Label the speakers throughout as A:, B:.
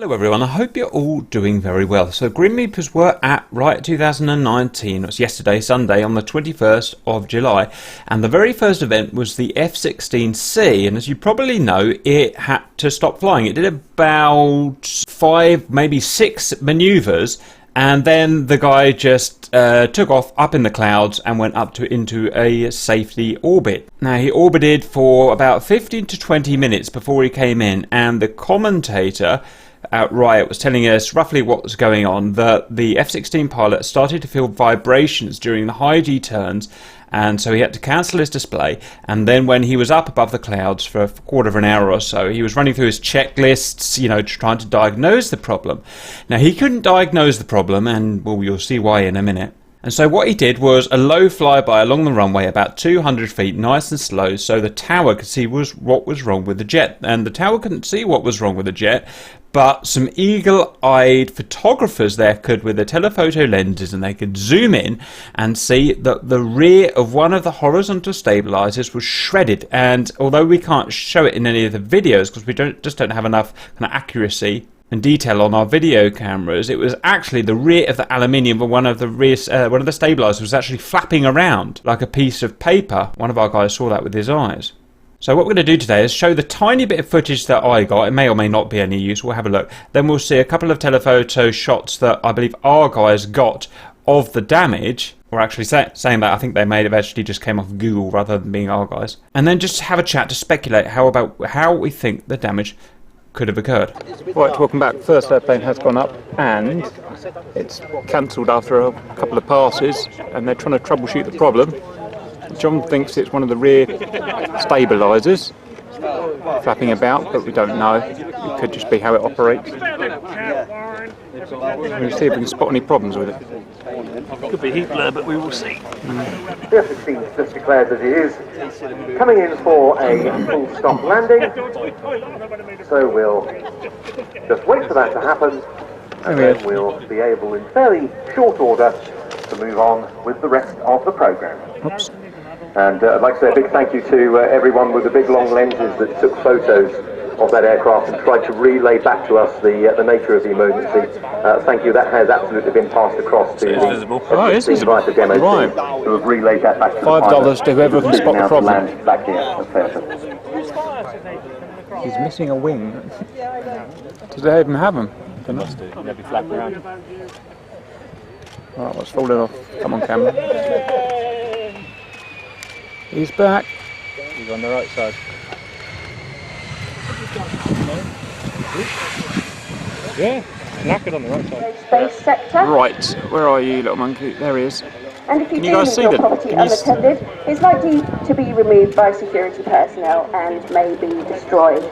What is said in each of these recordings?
A: Hello everyone, I hope you're all doing very well. So Grim Reapers were at RIAT 2019, it was yesterday, Sunday, on the 21st of July, and the very first event was the F-16C, and as you probably know, it had to stop flying. It did about 5, maybe 6 manoeuvres, and then the guy just took off up in the clouds and went up into a safety orbit. Now he orbited for about 15 to 20 minutes before he came in, and the commentator at RIAT was telling us roughly what was going on, that the F-16 pilot started to feel vibrations during the high G turns, and so he had to cancel his display. And then when he was up above the clouds for a quarter of an hour or so, he was running through his checklists, you know, trying to diagnose the problem. Now he couldn't diagnose the problem, and well, you'll see why in a minute. And so what he did was a low flyby along the runway, about 200 feet, nice and slow, so the tower could see what was wrong with the jet. And the tower couldn't see what was wrong with the jet, but some eagle-eyed photographers there could, with their telephoto lenses, and they could zoom in and see that the rear of one of the horizontal stabilizers was shredded. And although we can't show it in any of the videos because we just don't have enough kind of accuracy and detail on our video cameras, it was actually the rear of the aluminium of one of the stabilizers was actually flapping around like a piece of paper. One of our guys saw that with his eyes. So what we're going to do today is show the tiny bit of footage that I got. It may or may not be any use. We'll have a look. Then we'll see a couple of telephoto shots that I believe our guys got of the damage. We're actually saying that I think they may have actually just came off Google rather than being our guys. And then just have a chat to speculate how we think the damage could have occurred. Right, welcome back. First airplane has gone up and it's cancelled after a couple of passes, and they're trying to troubleshoot the problem. John thinks it's one of the rear stabilisers flapping about, but we don't know. It could just be how it operates. We'll see if we can spot any problems with it.
B: Could be heat blur, but we will see.
C: The F-16 just declared that it is coming in for a full stop landing, so we'll just wait for that to happen, and then we'll be able in fairly short order to move on with the rest of the programme.
A: Oops.
C: And I'd like to say a big thank you to everyone with the big long lenses that took photos of that aircraft and tried to relay back to us the nature of the emergency. Thank you, that has absolutely been passed across to the F-16 demo team, who have relayed that back to the pilot.
A: $5 to whoever can spot the problem.
C: Land back here at Fairford.
A: He's missing a wing. Does they even have them?
B: Must do. They'll be flapping around.
A: Alright, what's falling off? Come on, camera. He's back.
B: He's on the right side. Yeah, knackered on the right side.
D: Space sector.
A: Right, where are you, little monkey? There he is.
D: And if you
A: Can
D: do
A: you guys
D: leave
A: see
D: your
A: them?
D: property unattended, it's likely to be removed by security personnel and may be destroyed.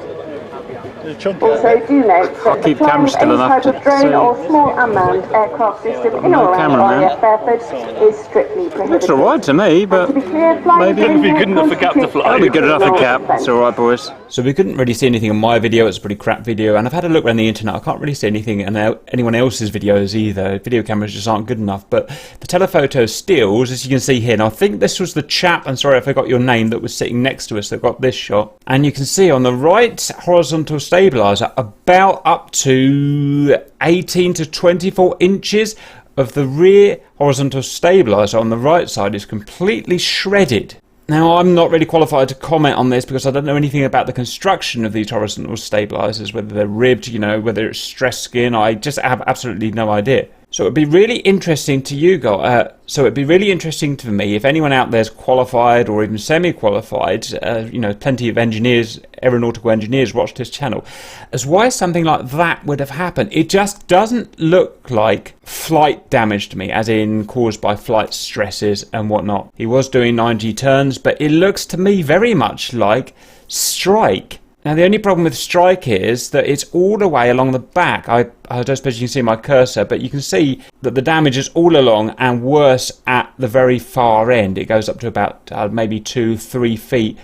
D: Also, do note that the flying of any type of drone or small unmanned aircraft system in or around RIAT Fairford is strictly prohibited.
A: Looks alright to me, but
D: To be clear, flying
A: maybe
B: it'll be good enough for Cap to fly.
A: that'll be good enough for Cap. It's alright, boys. So we couldn't really see anything in my video. It's a pretty crap video, and I've had a look around the internet. I can't really see anything in anyone else's videos either. Video cameras just aren't good enough. But the telephoto stills, as you can see here, and I think this was the chap, I'm sorry I forgot your name, that was sitting next to us that got this shot. And you can see on the right horizontal stabiliser, about up to 18 to 24 inches of the rear horizontal stabiliser on the right side is completely shredded. Now, I'm not really qualified to comment on this because I don't know anything about the construction of these horizontal stabilisers, whether they're ribbed, you know, whether it's stress skin. I just have absolutely no idea. So it'd be really interesting to you guys. So it'd be really interesting to me if anyone out there's qualified or even semi-qualified. You know, plenty of engineers, aeronautical engineers, watch this channel. As why something like that would have happened. It just doesn't look like flight damage to me, as in caused by flight stresses and whatnot. He was doing 9G turns, but it looks to me very much like strike. Now the only problem with strike is that it's all the way along the back. I don't suppose you can see my cursor, but you can see that the damage is all along and worse at the very far end. It goes up to about maybe 2-3 feet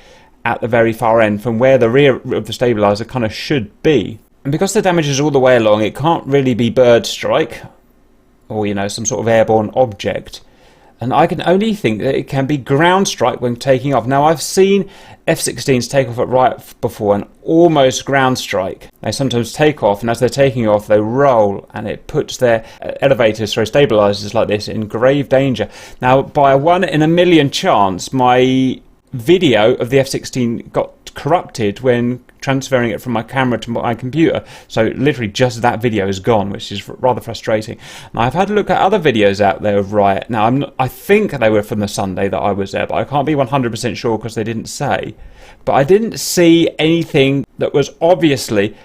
A: at the very far end from where the rear of the stabiliser kind of should be. And because the damage is all the way along, it can't really be bird strike or, you know, some sort of airborne object. and I can only think that it can be ground strike when taking off. Now, I've seen F-16s take off at RIAT before and almost ground strike. They sometimes take off, and as they're taking off, they roll, and it puts their elevators, sorry, stabilizers like this, in grave danger. Now, by a 1 in a million chance, my video of the F-16 got corrupted when transferring it from my camera to my computer, so literally just that video is gone, which is rather frustrating. Now, I've had a look at other videos out there of RIAT. Now, I think they were from the Sunday that I was there, but I can't be 100% sure because they didn't say. But I didn't see anything that was obviously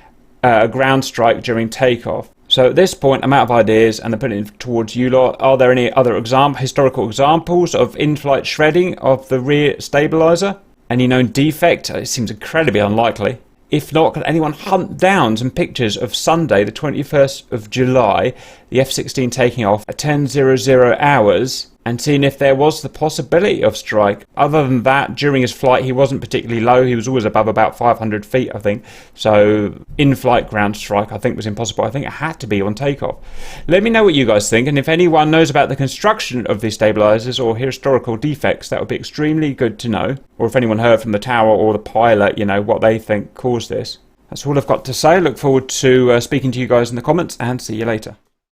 A: a ground strike during takeoff. So at this point, I'm out of ideas, and I'm putting it towards you lot. Are there any other historical examples of in-flight shredding of the rear stabilizer? Any known defect? It seems incredibly unlikely. If not, can anyone hunt down some pictures of Sunday, the 21st of July, the F-16 taking off at 10:00 hours, and seeing if there was the possibility of strike? Other than that, during his flight, he wasn't particularly low. He was always above about 500 feet, I think. So in-flight ground strike, I think, was impossible. I think it had to be on takeoff. Let me know what you guys think, and if anyone knows about the construction of these stabilizers or historical defects, that would be extremely good to know. Or if anyone heard from the tower or the pilot, you know, what they think caused this. That's all I've got to say. Look forward to speaking to you guys in the comments, and see you later.